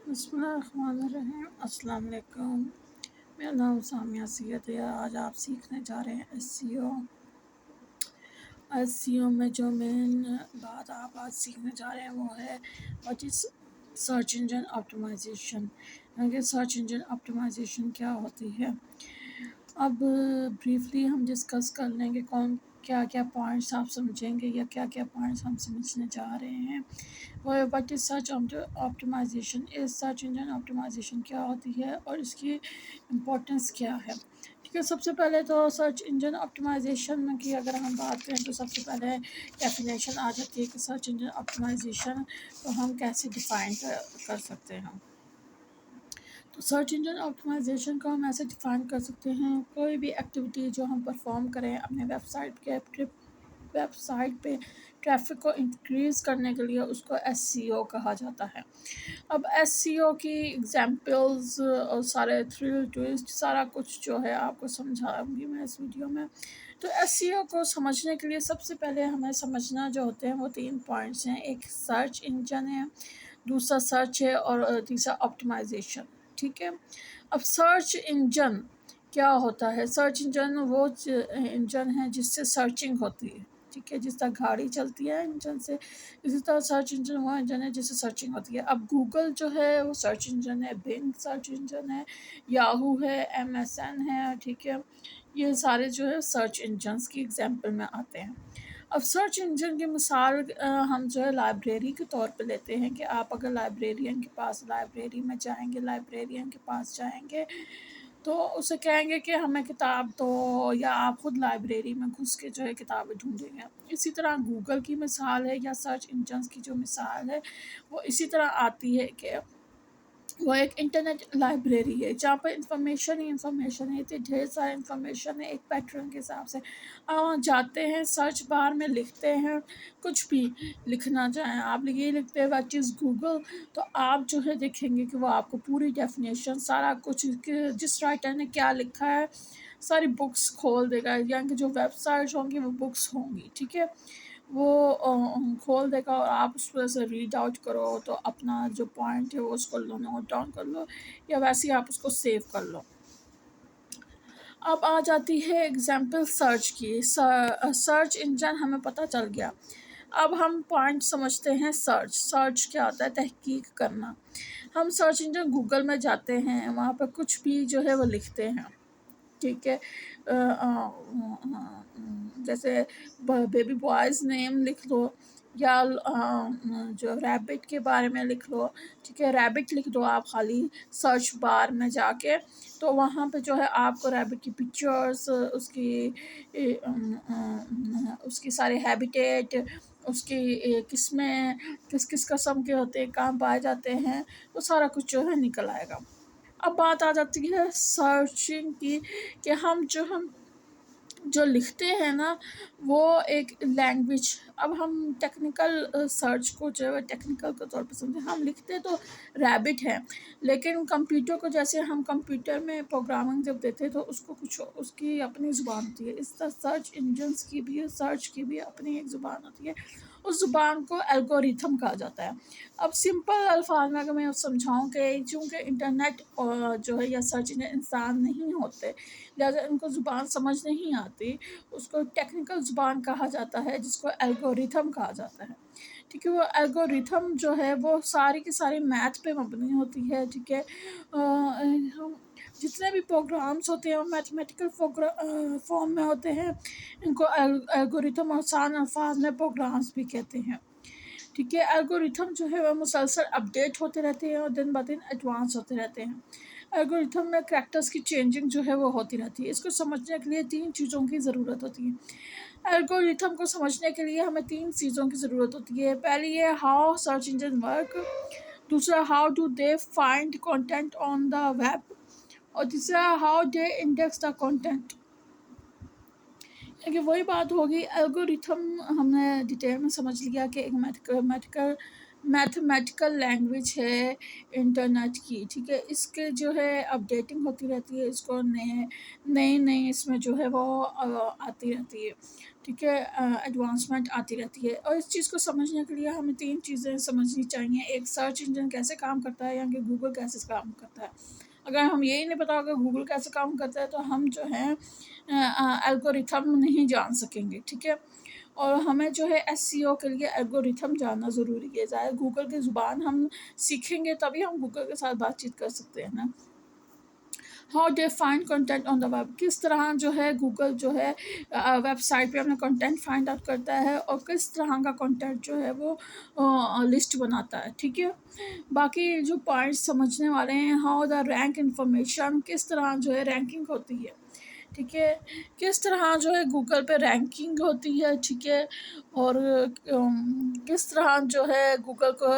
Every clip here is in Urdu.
بسم اللہ الرحمن الرحیم۔ السلام علیکم، میرا نام سامیہ سید ہے۔ آج آپ سیکھنے جا رہے ہیں ایس سی او میں جو مین بات آپ آج سیکھنے جا رہے ہیں وہ ہے what is search engine optimisation, یعنی کہ سرچ انجن آپٹیمائزیشن کیا ہوتی ہے۔ اب بریفلی ہم ڈسکس کر لیں گے کیا کیا پوائنٹس آپ سمجھیں گے یا کیا کیا پوائنٹس ہم سمجھنے جا رہے ہیں۔ What is search optimisation, search engine optimisation کیا ہوتی ہے اور اس کی امپورٹنس کیا ہے۔ ٹھیک ہے، سب سے پہلے تو سرچ انجن آپٹیمائزیشن کی اگر ہم بات کریں تو سب سے پہلے ڈیفینیشن آ جاتی ہے کہ سرچ انجن آپٹیمائزیشن کو ہم کیسے ڈیفائن کر سکتے ہیں۔ تو سرچ انجن آپٹیمائزیشن کو ہم ایسے ڈیفائن کر سکتے ہیں، کوئی بھی ایکٹیویٹی جو ہم پرفارم کریں اپنے ویب سائٹ پہ ٹریفک کو انکریز کرنے کے لیے، اس کو ایس سی او کہا جاتا ہے۔ اب ایس سی او کی ایگزامپلز اور سارے تھرل ٹویسٹ سارا کچھ جو ہے آپ کو سمجھاؤں گی میں اس ویڈیو میں۔ تو ایس سی او کو سمجھنے کے لیے سب سے پہلے ہمیں سمجھنا جو ہوتے ہیں وہ 3 پوائنٹس ہیں، ایک سرچ انجن ہے، دوسرا سرچ ہے اور تیسرا آپٹیمائزیشن۔ ٹھیک ہے، اب سرچ انجن کیا ہوتا ہے؟ سرچ انجن وہ انجن ہے جس سے سرچنگ ہوتی ہے۔ ٹھیک ہے، جس طرح گاڑی چلتی ہے انجن سے، اسی طرح سرچ انجن وہ انجن ہے جس سے سرچنگ ہوتی ہے۔ اب گوگل جو ہے وہ سرچ انجن ہے، بنگ سرچ انجن ہے، یاہو ہے، MSN ہے۔ ٹھیک ہے، یہ سارے جو ہے سرچ انجنس کی ایگزامپل میں آتے ہیں۔ اب سرچ انجن کی مثال ہم جو ہے لائبریری کے طور پہ لیتے ہیں کہ آپ اگر لائبریرین کے پاس لائبریری میں جائیں گے، لائبریرین کے پاس جائیں گے تو اسے کہیں گے کہ ہمیں کتاب دو، یا آپ خود لائبریری میں گھس کے جو ہے کتابیں ڈھونڈیں گے۔ اسی طرح گوگل کی مثال ہے یا سرچ انجنس کی جو مثال ہے وہ اسی طرح آتی ہے کہ وہ ایک انٹرنیٹ لائبریری ہے جہاں پر انفارمیشن ہی انفارمیشن ہے، اتنی ڈھیر سارا انفارمیشن ہے۔ ایک پیٹرن کے حساب سے جاتے ہیں، سرچ بار میں لکھتے ہیں، کچھ بھی لکھنا چاہیں آپ یہ لکھتے ہیں واٹ از گوگل، تو آپ جو ہے دیکھیں گے کہ وہ آپ کو پوری ڈیفینیشن سارا کچھ جس رائٹر نے کیا لکھا ہے ساری بکس کھول دے گا، یعنی کہ جو ویب سائٹس ہوں گی وہ بکس ہوں گی۔ ٹھیک ہے، وہ کھول دے گا اور آپ اس وجہ سے ریڈ آؤٹ کرو تو اپنا جو پوائنٹ ہے وہ اس کو نوٹ ڈاؤن کر لو یا ویسے ہی آپ اس کو سیو کر لو۔ اب آ جاتی ہے ایگزامپل سرچ کی۔ سرچ انجن ہمیں پتہ چل گیا، اب ہم پوائنٹ سمجھتے ہیں۔ سرچ کیا ہوتا ہے؟ تحقیق کرنا۔ ہم سرچ انجن گوگل میں جاتے ہیں، وہاں پہ کچھ بھی جو ہے وہ لکھتے ہیں۔ ٹھیک ہے، جیسے بیبی بوائز نیم لکھ لو یا جو ریبٹ کے بارے میں لکھ لو۔ ٹھیک ہے، ریبٹ لکھ دو آپ خالی سرچ بار میں جا کے، تو وہاں پہ جو ہے آپ کو ریبٹ کی پکچرز، اس کی سارے ہیبیٹیٹ، اس کی قسمیں کس قسم کے ہوتے ہیں، کہاں پائے جاتے ہیں، وہ سارا کچھ جو ہے نکل آئے گا۔ اب بات آ جاتی ہے سرچنگ کی کہ ہم جو لکھتے ہیں نا وہ ایک لینگویج، اب ہم ٹیکنیکل سرچ کو جو ہے ٹیکنیکل کے طور پہ سمجھیں، ہم لکھتے تو ریبٹ ہے لیکن کمپیوٹر کو جیسے ہم کمپیوٹر میں پروگرامنگ جب دیتے تو اس کو کچھ اس کی اپنی زبان ہوتی ہے، اس طرح سرچ انجنس کی بھی، سرچ کی بھی اپنی ایک زبان ہوتی ہے، اس زبان کو الگوریتھم کہا جاتا ہے۔ اب سمپل الفاظ میں اگر میں سمجھاؤں کہ چونکہ انٹرنیٹ جو ہے یا سرچ انجن انسان نہیں ہوتے لہٰذا ان کو زبان سمجھ نہیں آتی، اس کو ٹیکنیکل زبان کہا جاتا ہے جس کو الگوریتھم کہا جاتا ہے۔ ٹھیک ہے، وہ الگوریتھم جو ہے وہ ساری کی ساری میتھ پہ مبنی ہوتی ہے۔ ٹھیک ہے، جتنے بھی پروگرامس ہوتے ہیں وہ میتھمیٹیکل فارم میں ہوتے ہیں، ان کو الگوریتھم آسان الفاظ میں پروگرامس بھی کہتے ہیں۔ ٹھیک ہے، الگوریتھم جو ہے وہ مسلسل اپڈیٹ ہوتے رہتے ہیں اور دن بہ دن ایڈوانس ہوتے رہتے ہیں۔ الگوریتھم میں کریکٹرز کی چینجنگ جو ہے وہ ہوتی رہتی ہے۔ اس کو سمجھنے کے لیے 3 چیزوں کی ضرورت ہوتی ہے۔ الگوریتھم کو سمجھنے کے لیے ہمیں 3 چیزوں کی ضرورت ہوتی ہے۔ پہلی ہے ہاؤ سرچ انجن ورک، دوسرا how do they find content on the web, اور تیسرا how they index the content. وہی بات ہوگی، الگوریتھم ہم نے ڈیٹیل میں سمجھ لیا کہ ایک میتھمیٹیکل میتھمیٹیکل لینگویج ہے انٹرنیٹ کی، ٹھیک ہے، اس کے جو ہے اپڈیٹنگ ہوتی رہتی ہے، اس کو نئے اس میں جو ہے وہ آتی رہتی ہے، ٹھیک ہے، ایڈوانسمنٹ آتی رہتی ہے۔ اور اس چیز کو سمجھنے کے لیے ہمیں 3 چیزیں سمجھنی چاہیے، ایک سرچ انجن کیسے کام کرتا ہے، یعنی کہ گوگل کیسے کام کرتا ہے۔ اگر ہم یہی نہیں پتا ہوگا گوگل کیسے کام کرتا ہے تو ہم جو ہے الگوریتھم نہیں جان سکیں گے، ٹھیک ہے۔ اور ہمیں جو ہے ایس سی او کے لیے الگوریتھم جاننا ضروری ہے، ظاہر گوگل کی زبان ہم سیکھیں گے تبھی ہم گوگل کے ساتھ بات چیت کر سکتے ہیں نا۔ How they find content on the web, کس طرح جو ہے گوگل جو ہے ویب سائٹ پہ اپنا کنٹینٹ فائنڈ آؤٹ کرتا ہے اور کس طرح کا کنٹینٹ جو ہے وہ لسٹ بناتا ہے، ٹھیک ہے۔ باقی جو پوائنٹس سمجھنے والے ہیں، ہاؤ دا رینک انفارمیشن، کس طرح جو ہے رینکنگ ہوتی ہے، ٹھیک ہے، کس طرح جو ہے گوگل پہ رینکنگ ہوتی ہے، ٹھیک ہے، اور کس طرح جو ہے گوگل کو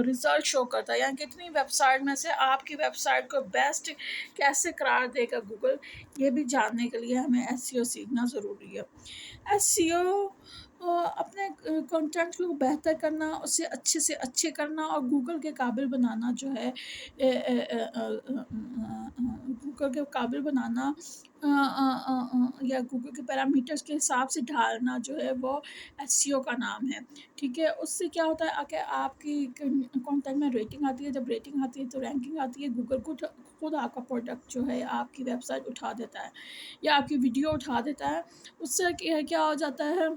ریزلٹ شو کرتا ہے، یعنی کتنی ویب سائٹ میں سے آپ کی ویب سائٹ کو بیسٹ کیسے قرار دے گا گوگل، یہ بھی جاننے کے لیے ہمیں ایس سی او سیکھنا ضروری ہے۔ ایس سی او اپنے کنٹینٹ کو بہتر کرنا، اسے اچھے سے اچھے کرنا اور گوگل کے قابل بنانا جو ہے گوگل کے قابل بنانا یا گوگل کے پیرامیٹرز کے حساب سے ڈھالنا جو ہے وہ ایس سی او کا نام ہے، ٹھیک ہے۔ اس سے کیا ہوتا ہے کہ آپ کی کنٹینٹ میں ریٹنگ آتی ہے، جب ریٹنگ آتی ہے تو رینکنگ آتی ہے، گوگل خود آپ کا پروڈکٹ جو ہے آپ کی ویب سائٹ اٹھا دیتا ہے یا آپ کی ویڈیو اٹھا دیتا ہے۔ اس سے کیا ہو جاتا ہے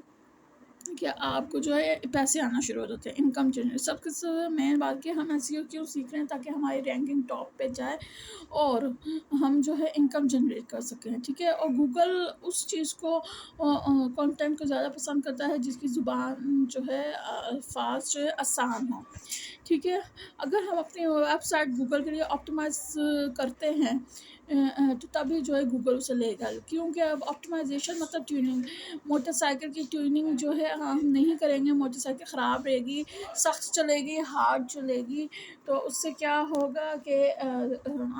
کہ آپ کو جو ہے پیسے آنا شروع ہو جاتے ہیں، انکم جنریٹ۔ سب سے مین بات کہ ہم ایس ای او کیوں سیکھ رہے ہیں، تاکہ ہماری رینکنگ ٹاپ پہ جائے اور ہم جو ہے انکم جنریٹ کر سکیں، ٹھیک ہے۔ اور گوگل اس چیز کو کنٹینٹ کو زیادہ پسند کرتا ہے جس کی زبان جو ہے الفاظ جو ہے آسان ہوں، ٹھیک ہے۔ اگر ہم اپنی ویب سائٹ گوگل کے لیے آپٹیمائز کرتے ہیں تو تبھی جو ہے گوگل اسے لے گا، کیونکہ اب آپٹیمائزیشن مطلب ٹیوننگ، موٹر سائیکل کی ٹیوننگ جو ہے ہم نہیں کریں گے، موٹر سائیکل خراب رہے گی، سخت چلے گی، ہارڈ چلے گی، تو اس سے کیا ہوگا کہ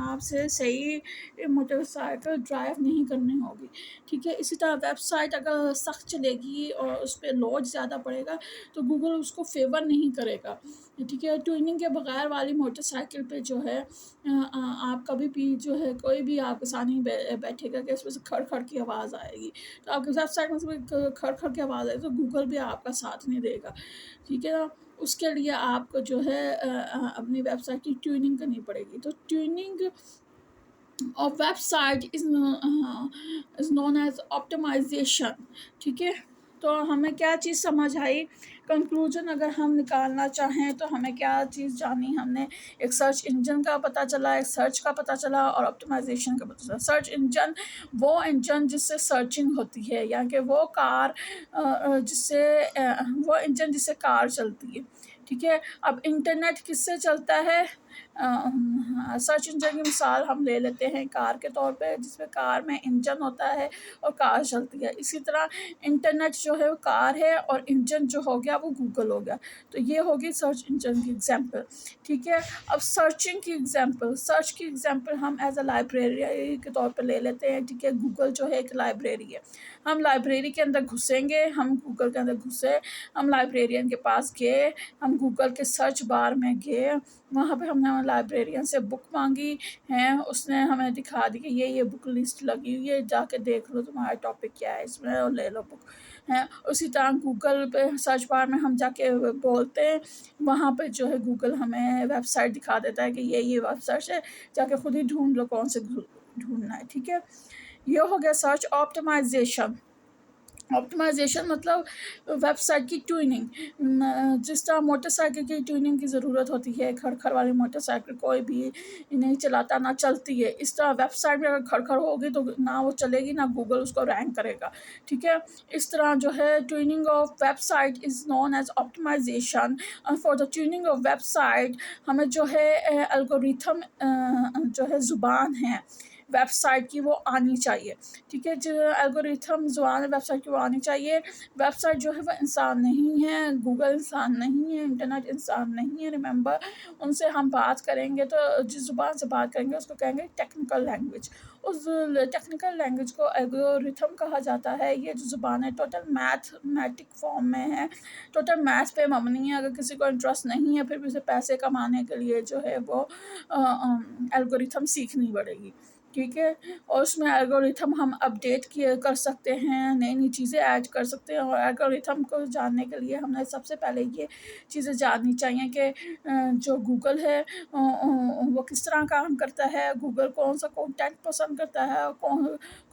آپ سے صحیح موٹر سائیکل ڈرائیو نہیں کرنی ہوگی، ٹھیک ہے۔ اسی طرح ویب سائٹ اگر سخت چلے گی اور اس پہ لوڈ زیادہ پڑے گا تو گوگل اس کو فیور نہیں کرے گا، ٹھیک ہے۔ ٹیوننگ کے بغیر والی موٹر سائیکل پہ جو ہے آپ کبھی بھی جو ہے کوئی بھی آپ کے ساتھ نہیں بیٹھے گا کہ اس میں سے کھڑ کھڑ کی آواز آئے گی، تو آپ کی ویب سائٹ میں سے کھڑ کھڑ کی آواز آئے گی تو گوگل بھی آپ کا ساتھ نہیں دے گا، ٹھیک ہے نا۔ اس کے لیے آپ کو جو ہے اپنی ویب سائٹ کی ٹیوننگ کرنی پڑے گی، تو ٹیوننگ اور website is known as optimisation, ٹھیک ہے۔ تو ہمیں کیا چیز سمجھ آئی، کنکلوژن اگر ہم نکالنا چاہیں تو ہمیں کیا چیز جانی، ہم نے ایک سرچ انجن کا پتہ چلا، ایک سرچ کا پتہ چلا اور آپٹیمائزیشن کا پتہ چلا۔ سرچ انجن وہ انجن جس سے سرچنگ ہوتی ہے، یعنی کہ وہ کار وہ انجن جس سے کار چلتی ہے، ٹھیک ہے۔ اب انٹرنیٹ کس سے چلتا ہے، سرچ انجن کی مثال ہم لے لیتے ہیں کار کے طور پہ، جس میں کار میں انجن ہوتا ہے اور کار چلتی ہے، اسی طرح انٹرنیٹ جو ہے وہ کار ہے اور انجن جو ہو گیا وہ گوگل ہو گیا، تو یہ ہوگی سرچ انجن کی ایگزامپل، ٹھیک ہے۔ اب سرچنگ کی ایگزامپل، سرچ کی ایگزامپل ہم ایز اے لائبریری کے طور پہ لے لیتے ہیں، ٹھیک ہے۔ گوگل جو ہے ایک لائبریری ہے، ہم لائبریری کے اندر گھسیں گے، ہم گوگل کے اندر گھسے، ہم لائبریرین کے پاس گئے، ہم گوگل کے سرچ بار میں گئے، وہاں پہ ہم نے لائبریرین سے بک مانگی ہیں، اس نے ہمیں دکھا دی کہ یہ بک لسٹ لگی ہوئی ہے، جا کے دیکھ لو تمہارا ٹاپک کیا ہے اس میں اور لے لو بک ہیں۔ اسی طرح گوگل پہ سرچ بار میں ہم جا کے بولتے ہیں، وہاں پہ جو ہے گوگل ہمیں ویب سائٹ دکھا دیتا ہے کہ یہ ویب سائٹ ہے، جا کے خود ہی ڈھونڈ لو کون سے ڈھونڈنا ہے، ٹھیک ہے۔ یہ ہو گیا سرچ۔ آپٹیمائزیشن، آپٹیمائزیشن مطلب ویب سائٹ کی ٹیوننگ، جس طرح موٹر سائیکل کی ٹیوننگ کی ضرورت ہوتی ہے، کھڑ کھڑ والی موٹر سائیکل کوئی بھی نہیں چلاتا، نہ چلتی ہے، اس طرح ویب سائٹ میں اگر کھڑ کھڑ ہوگی تو نہ وہ چلے گی، نہ گوگل اس کو رینک کرے گا، ٹھیک ہے۔ اس طرح جو ہے tuning of website is known as optimization, اور for the tuning of website ہمیں جو ہے الگوریتھم جو ہے زبان ہے، ویب سائٹ کی وہ آنی چاہیے، ٹھیک ہے، جو الگوریتھم زبان ہے ویب سائٹ کی وہ آنی چاہیے۔ ویب سائٹ جو ہے وہ انسان نہیں ہے، گوگل انسان نہیں ہے، انٹرنیٹ انسان نہیں ہے، ریممبر ان سے ہم بات کریں گے تو جس زبان سے بات کریں گے اس کو کہیں گے ٹیکنیکل لینگویج۔ اس ٹیکنیکل لینگویج کو الگوریتھم کہا جاتا ہے۔ یہ جو زبان ہے ٹوٹل میتھمیٹک فارم میں ہے، ٹوٹل میتھ پہ مبنی ہے۔ اگر کسی کو انٹرسٹ نہیں ہے پھر بھی اسے پیسے کمانے کے لیے جو ہے وہ الگوریتھم سیکھنی پڑے گی، ٹھیک ہے، اور اس میں الگوریتھم ہم اپڈیٹ کر سکتے ہیں، نئی نئی چیزیں ایڈ کر سکتے ہیں، اور الگوریتھم کو جاننے کے لیے ہمیں سب سے پہلے یہ چیزیں جاننی چاہیے کہ جو گوگل ہے وہ کس طرح کام کرتا ہے، گوگل کون سا کانٹینٹ پسند کرتا ہے، اور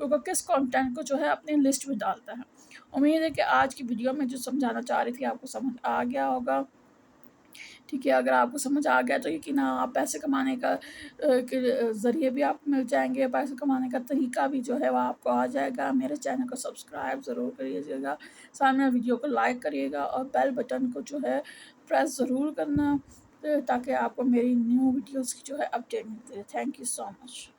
گوگل کس کانٹینٹ کو جو ہے اپنی لسٹ میں ڈالتا ہے۔ امید ہے کہ آج کی ویڈیو میں جو سمجھانا چاہ رہی تھی آپ کو سمجھ آ گیا ہوگا، ٹھیک ہے، اگر آپ کو سمجھ آ گیا تو یقیناً آپ پیسے کمانے کا کے ذریعے بھی آپ مل جائیں گے، پیسے کمانے کا طریقہ بھی جو ہے وہ آپ کو آ جائے گا۔ میرے چینل کو سبسکرائب ضرور کریے گا، سامنے ویڈیو کو لائک کریے گا، اور بیل بٹن کو جو ہے پریس ضرور کرنا تاکہ آپ کو میری نیو ویڈیوز کی جو ہے اپڈیٹ ملتی ہے۔ Thank you so much.